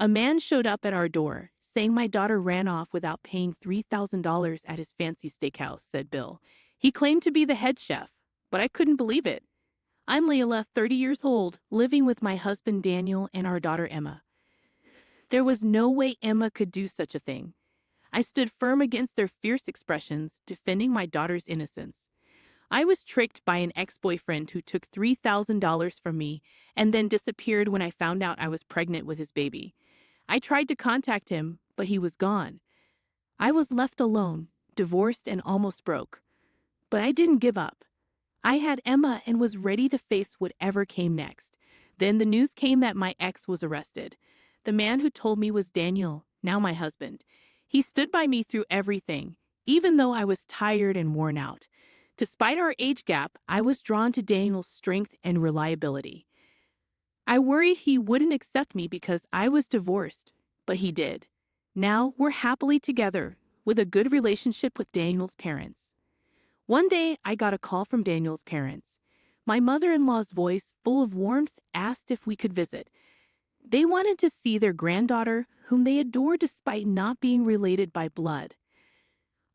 A man showed up at our door, saying my daughter ran off without paying $3,000 at his fancy steakhouse, said Bill. He claimed to be the head chef, but I couldn't believe it. I'm Leila, 30 years old, living with my husband Daniel and our daughter Emma. There was no way Emma could do such a thing. I stood firm against their fierce expressions, defending my daughter's innocence. I was tricked by an ex-boyfriend who took $3,000 from me and then disappeared when I found out I was pregnant with his baby. I tried to contact him, but he was gone. I was left alone, divorced and almost broke. But I didn't give up. I had Emma and was ready to face whatever came next. Then the news came that my ex was arrested. The man who told me was Daniel, now my husband. He stood by me through everything, even though I was tired and worn out. Despite our age gap, I was drawn to Daniel's strength and reliability. I worried he wouldn't accept me because I was divorced, but he did. Now we're happily together, with a good relationship with Daniel's parents. One day, I got a call from Daniel's parents. My mother-in-law's voice, full of warmth, asked if we could visit. They wanted to see their granddaughter, whom they adore despite not being related by blood.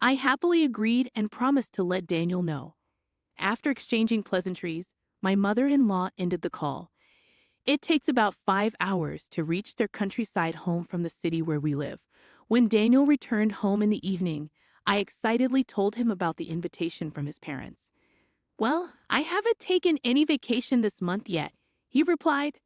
I happily agreed and promised to let Daniel know. After exchanging pleasantries, my mother-in-law ended the call. It takes about 5 hours to reach their countryside home from the city where we live. When Daniel returned home in the evening, I excitedly told him about the invitation from his parents. "Well, I haven't taken any vacation this month yet," he replied.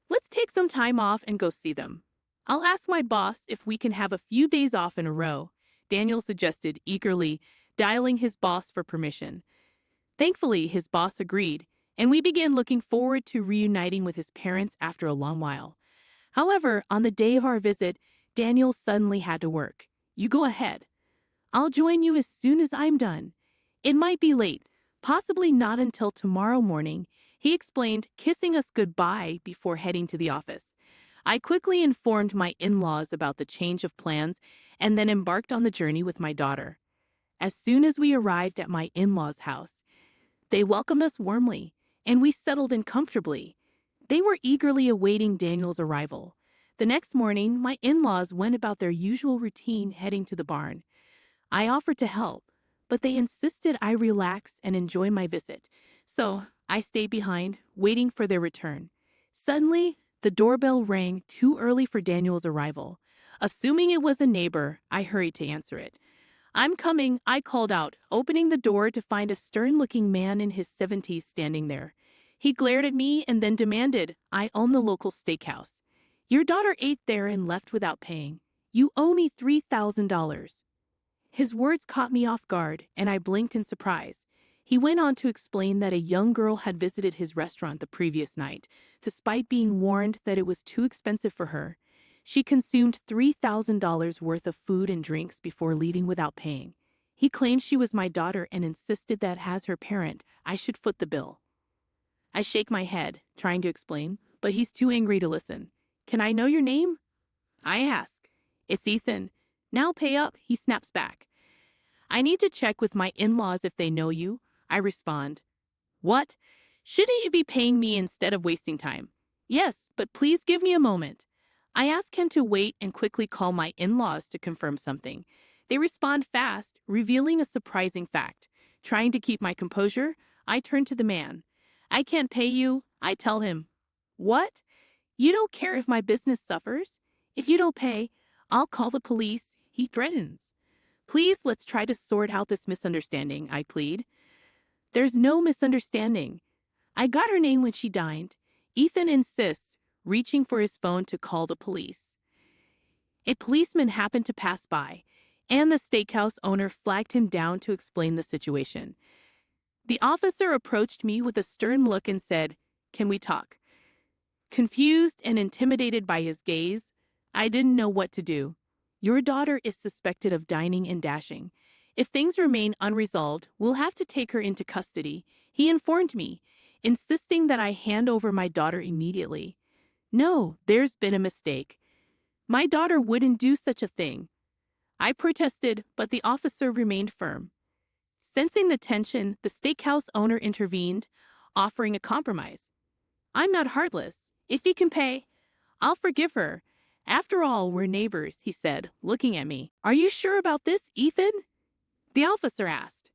"Let's take some time off and go see them. I'll ask my boss if we can have a few days off in a row," Daniel suggested eagerly, dialing his boss for permission. Thankfully, his boss agreed, and we began looking forward to reuniting with his parents after a long while. However, on the day of our visit, Daniel suddenly had to work. "You go ahead. I'll join you as soon as I'm done. It might be late, possibly not until tomorrow morning," he explained, kissing us goodbye before heading to the office. I quickly informed my in-laws about the change of plans and then embarked on the journey with my daughter. As soon as we arrived at my in-laws' house, they welcomed us warmly, and we settled in comfortably. They were eagerly awaiting Daniel's arrival. The next morning, my in-laws went about their usual routine, heading to the barn. I offered to help, but they insisted I relax and enjoy my visit, so I stayed behind, waiting for their return. Suddenly, the doorbell rang too early for Daniel's arrival. Assuming it was a neighbor, I hurried to answer it. "I'm coming," I called out, opening the door to find a stern-looking man in his 70s standing there. He glared at me and then demanded, "I own the local steakhouse. Your daughter ate there and left without paying. You owe me $3,000. His words caught me off guard, and I blinked in surprise. He went on to explain that a young girl had visited his restaurant the previous night. Despite being warned that it was too expensive for her, she consumed $3,000 worth of food and drinks before leaving without paying. He claimed she was my daughter and insisted that as her parent, I should foot the bill. I shake my head, trying to explain, but he's too angry to listen. "Can I know your name?" I ask. "It's Ethan. Now pay up," he snaps back. "I need to check with my in-laws if they know you," I respond. "What? Shouldn't you be paying me instead of wasting time?" "Yes, but please give me a moment." I ask him to wait and quickly call my in-laws to confirm something. They respond fast, revealing a surprising fact. Trying to keep my composure, I turn to the man. "I can't pay you," I tell him. "What? You don't care if my business suffers? If you don't pay, I'll call the police," he threatens. "Please, let's try to sort out this misunderstanding," I plead. "There's no misunderstanding. I got her name when she dined," Ethan insists, reaching for his phone to call the police. A policeman happened to pass by, and the steakhouse owner flagged him down to explain the situation. The officer approached me with a stern look and said, "Can we talk?" Confused and intimidated by his gaze, I didn't know what to do. "Your daughter is suspected of dining and dashing. If things remain unresolved, we'll have to take her into custody," he informed me, insisting that I hand over my daughter immediately. "No, there's been a mistake. My daughter wouldn't do such a thing." I protested, but the officer remained firm. Sensing the tension, the steakhouse owner intervened, offering a compromise. "I'm not heartless. If you can pay, I'll forgive her. After all, we're neighbors, he said, looking at me. Are you sure about this, Ethan? The officer asked.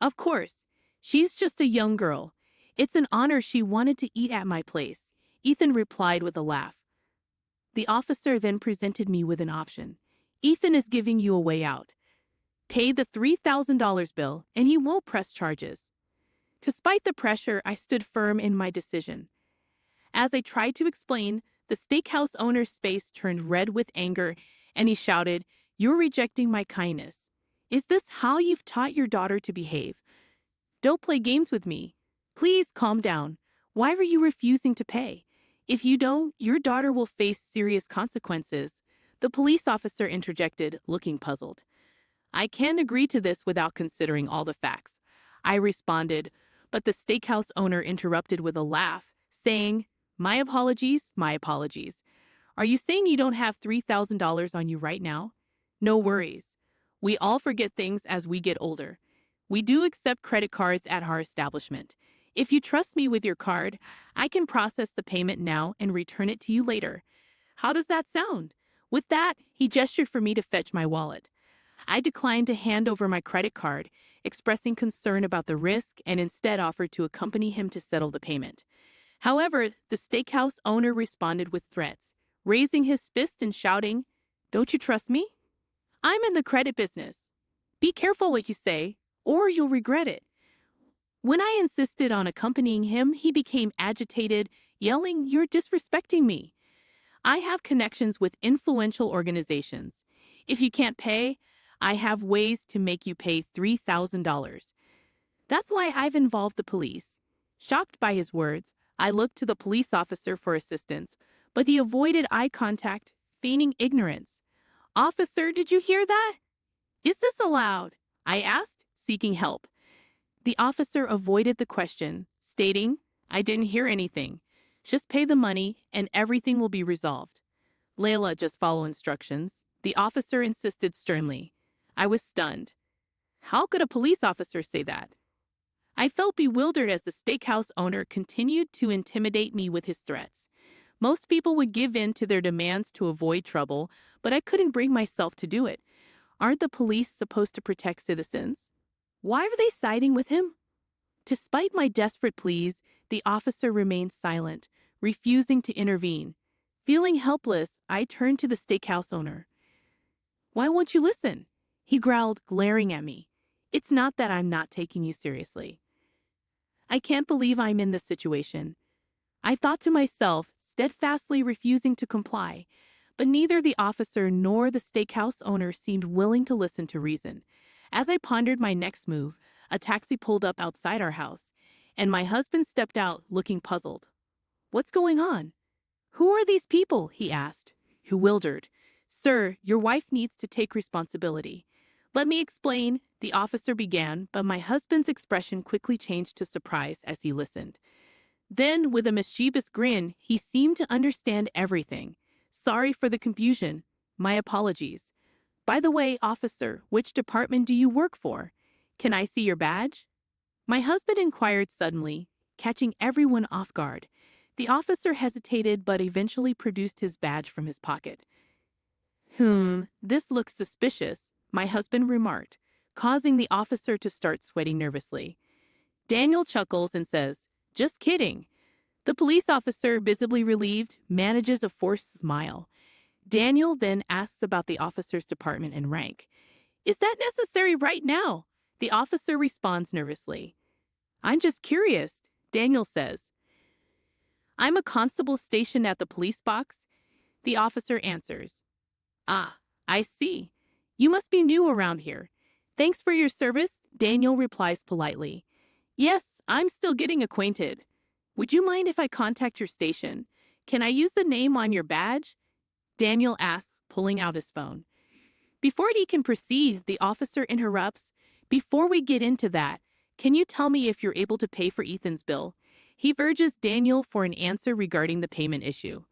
Of course. She's just a young girl. It's an honor she wanted to eat at my place, Ethan replied with a laugh. The officer then presented me with an option. Ethan is giving you a way out. Pay the $3,000 bill and he won't press charges. Despite the pressure, I stood firm in my decision. As I tried to explain, the steakhouse owner's face turned red with anger and he shouted, "You're rejecting my kindness. Is this how you've taught your daughter to behave? Don't play games with me. Please calm down. Why were you refusing to pay? If you don't, your daughter will face serious consequences." The police officer interjected, looking puzzled. I can't agree to this without considering all the facts, I responded, but the steakhouse owner interrupted with a laugh, saying, My apologies. Are you saying you don't have $3,000 on you right now? No worries. We all forget things as we get older. We do accept credit cards at our establishment. If you trust me with your card, I can process the payment now and return it to you later. How does that sound? With that, he gestured for me to fetch my wallet. I declined to hand over my credit card, expressing concern about the risk and instead offered to accompany him to settle the payment. However, the steakhouse owner responded with threats, raising his fist and shouting, Don't you trust me? I'm in the credit business. Be careful what you say, or you'll regret it. When I insisted on accompanying him, he became agitated, yelling, You're disrespecting me. I have connections with influential organizations. If you can't pay, I have ways to make you pay $3,000. That's why I've involved the police. Shocked by his words, I looked to the police officer for assistance, but he avoided eye contact, feigning ignorance. Officer, did you hear that? Is this allowed? I asked, seeking help. The officer avoided the question, stating, I didn't hear anything. Just pay the money and everything will be resolved. Leila, just follow instructions. The officer insisted sternly. I was stunned. How could a police officer say that? I felt bewildered as the steakhouse owner continued to intimidate me with his threats. Most people would give in to their demands to avoid trouble, but I couldn't bring myself to do it. Aren't the police supposed to protect citizens? Why were they siding with him? Despite my desperate pleas, the officer remained silent, refusing to intervene. Feeling helpless, I turned to the steakhouse owner. Why won't you listen? He growled, glaring at me. It's not that I'm not taking you seriously. I can't believe I'm in this situation. I thought to myself, steadfastly refusing to comply, but neither the officer nor the steakhouse owner seemed willing to listen to reason. As I pondered my next move, a taxi pulled up outside our house, and my husband stepped out, looking puzzled. What's going on? Who are these people? He asked, bewildered. Sir, your wife needs to take responsibility. Let me explain, the officer began, but my husband's expression quickly changed to surprise as he listened. Then, with a mischievous grin, he seemed to understand everything. Sorry for the confusion. My apologies. By the way, officer, which department do you work for? Can I see your badge? My husband inquired suddenly, catching everyone off guard. The officer hesitated but eventually produced his badge from his pocket. This looks suspicious, my husband remarked, causing the officer to start sweating nervously. Daniel chuckles and says, Just kidding. The police officer, visibly relieved, manages a forced smile. Daniel then asks about the officer's department and rank. Is that necessary right now? The officer responds nervously. I'm just curious, Daniel says. I'm a constable stationed at the police box. The officer answers. Ah, I see. You must be new around here. Thanks for your service, Daniel replies politely. Yes, I'm still getting acquainted. Would you mind if I contact your station? Can I use the name on your badge? Daniel asks, pulling out his phone. Before he can proceed, the officer interrupts. Before we get into that, can you tell me if you're able to pay for Ethan's bill? He urges Daniel for an answer regarding the payment issue.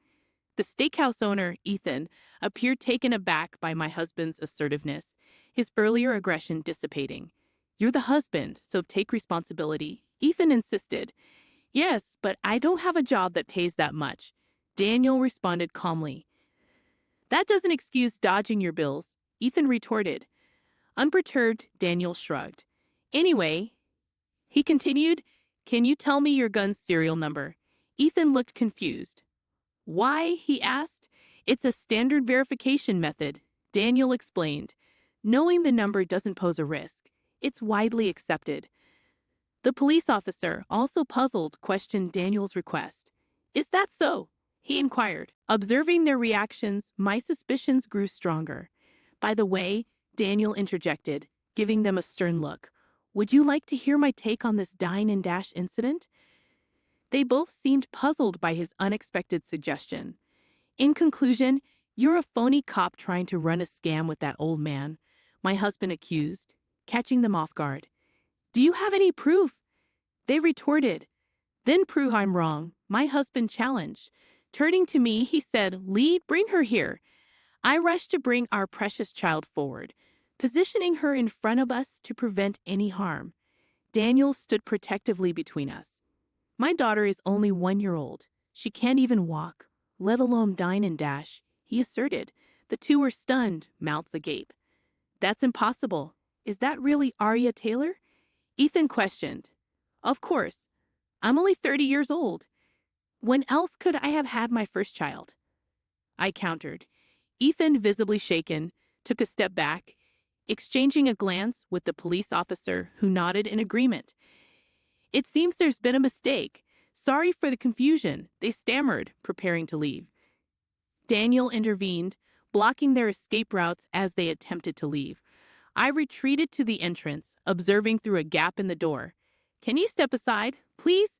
The steakhouse owner, Ethan, appeared taken aback by my husband's assertiveness, his earlier aggression dissipating. You're the husband, so take responsibility, Ethan insisted. Yes, but I don't have a job that pays that much. Daniel responded calmly. That doesn't excuse dodging your bills, Ethan retorted. Unperturbed, Daniel shrugged. Anyway, he continued, can you tell me your gun's serial number? Ethan looked confused. Why? He asked. It's a standard verification method, Daniel explained. Knowing the number doesn't pose a risk. It's widely accepted. The police officer, also puzzled, questioned Daniel's request. Is that so? He inquired. Observing their reactions, my suspicions grew stronger. By the way, Daniel interjected, giving them a stern look. Would you like to hear my take on this dine and dash incident? They both seemed puzzled by his unexpected suggestion. In conclusion, you're a phony cop trying to run a scam with that old man, my husband accused, catching them off guard. Do you have any proof? They retorted. Then prove I'm wrong, my husband challenged. Turning to me, he said, Lee, bring her here. I rushed to bring our precious child forward, positioning her in front of us to prevent any harm. Daniel stood protectively between us. My daughter is only 1 year old. She can't even walk, let alone dine and dash, he asserted. The two were stunned, mouths agape. That's impossible. Is that really Aria Taylor? Ethan questioned. Of course. I'm only 30 years old. When else could I have had my first child? I countered. Ethan, visibly shaken, took a step back, exchanging a glance with the police officer who nodded in agreement. It seems there's been a mistake. Sorry for the confusion, they stammered, preparing to leave. Daniel intervened, blocking their escape routes as they attempted to leave. I retreated to the entrance, observing through a gap in the door. Can you step aside, please?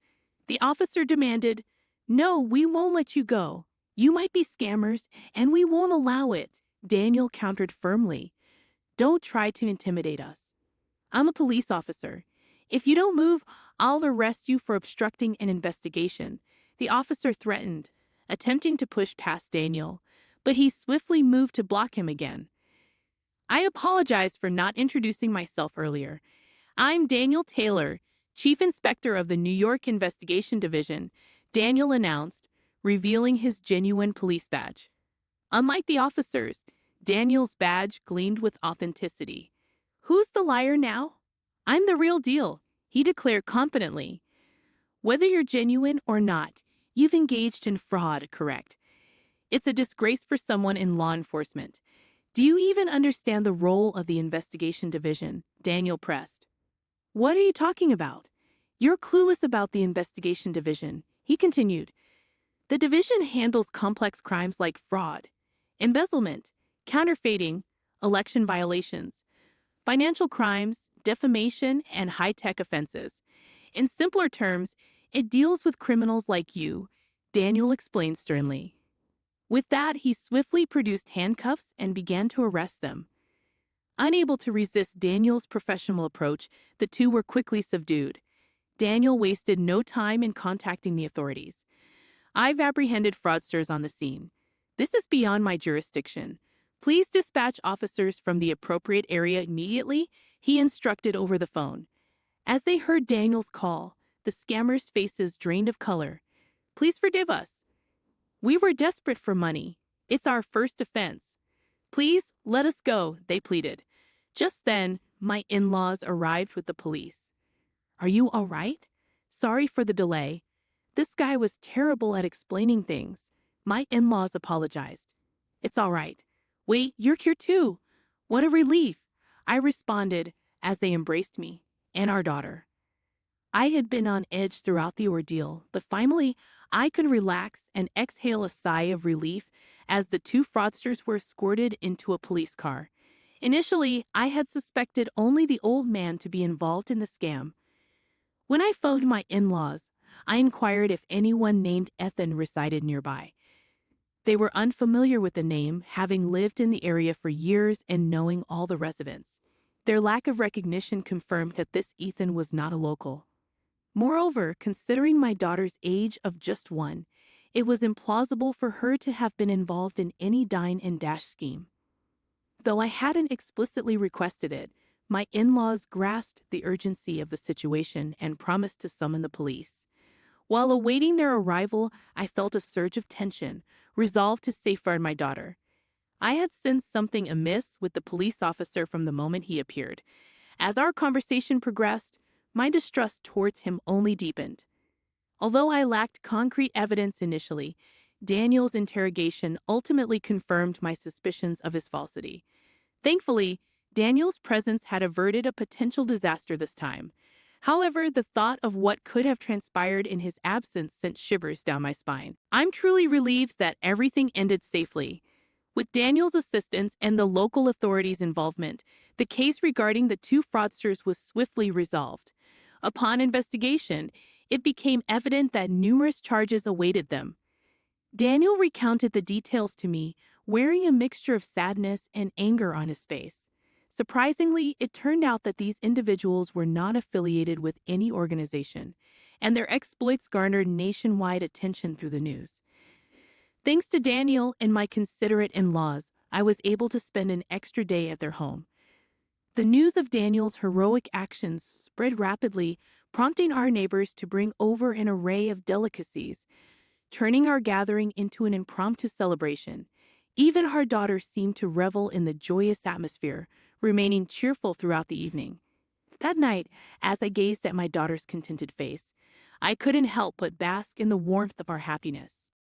The officer demanded. No, we won't let you go. You might be scammers, and we won't allow it, Daniel countered firmly. Don't try to intimidate us. I'm a police officer. If you don't move, I'll arrest you for obstructing an investigation, the officer threatened, attempting to push past Daniel, but he swiftly moved to block him again. I apologize for not introducing myself earlier. I'm Daniel Taylor, Chief Inspector of the New York Investigation Division, Daniel announced, revealing his genuine police badge. Unlike the officers, Daniel's badge gleamed with authenticity. Who's the liar now? I'm the real deal, he declared confidently. Whether you're genuine or not, you've engaged in fraud, correct? It's a disgrace for someone in law enforcement. Do you even understand the role of the investigation division? Daniel pressed. What are you talking about? You're clueless about the investigation division, he continued. The division handles complex crimes like fraud, embezzlement, counterfeiting, election violations, financial crimes, defamation, and high-tech offenses. In simpler terms, it deals with criminals like you, Daniel explained sternly. With that, he swiftly produced handcuffs and began to arrest them. Unable to resist Daniel's professional approach, the two were quickly subdued. Daniel wasted no time in contacting the authorities. I've apprehended fraudsters on the scene. This is beyond my jurisdiction. Please dispatch officers from the appropriate area immediately, he instructed over the phone. As they heard Daniel's call, the scammers' faces drained of color. Please forgive us. We were desperate for money. It's our first offense. Please, let us go, they pleaded. Just then, my in-laws arrived with the police. Are you all right? Sorry for the delay. This guy was terrible at explaining things. My in-laws apologized. It's all right. Wait, you're here too. What a relief, I responded as they embraced me and our daughter. I had been on edge throughout the ordeal, but finally, I could relax and exhale a sigh of relief as the two fraudsters were escorted into a police car. Initially, I had suspected only the old man to be involved in the scam. When I phoned my in-laws, I inquired if anyone named Ethan resided nearby. They were unfamiliar with the name, having lived in the area for years and knowing all the residents. Their lack of recognition confirmed that this Ethan was not a local. Moreover, considering my daughter's age of just 1, it was implausible for her to have been involved in any dine and dash scheme. Though I hadn't explicitly requested it, my in-laws grasped the urgency of the situation and promised to summon the police. While awaiting their arrival, I felt a surge of tension, resolved to safeguard my daughter. I had sensed something amiss with the police officer from the moment he appeared. As our conversation progressed, my distrust towards him only deepened. Although I lacked concrete evidence initially, Daniel's interrogation ultimately confirmed my suspicions of his falsity. Thankfully, Daniel's presence had averted a potential disaster this time. However, the thought of what could have transpired in his absence sent shivers down my spine. I'm truly relieved that everything ended safely. With Daniel's assistance and the local authorities' involvement, the case regarding the two fraudsters was swiftly resolved. Upon investigation, it became evident that numerous charges awaited them. Daniel recounted the details to me, wearing a mixture of sadness and anger on his face. Surprisingly, it turned out that these individuals were not affiliated with any organization, and their exploits garnered nationwide attention through the news. Thanks to Daniel and my considerate in-laws, I was able to spend an extra day at their home. The news of Daniel's heroic actions spread rapidly, prompting our neighbors to bring over an array of delicacies, turning our gathering into an impromptu celebration. Even our daughter seemed to revel in the joyous atmosphere, remaining cheerful throughout the evening. That night, as I gazed at my daughter's contented face, I couldn't help but bask in the warmth of our happiness.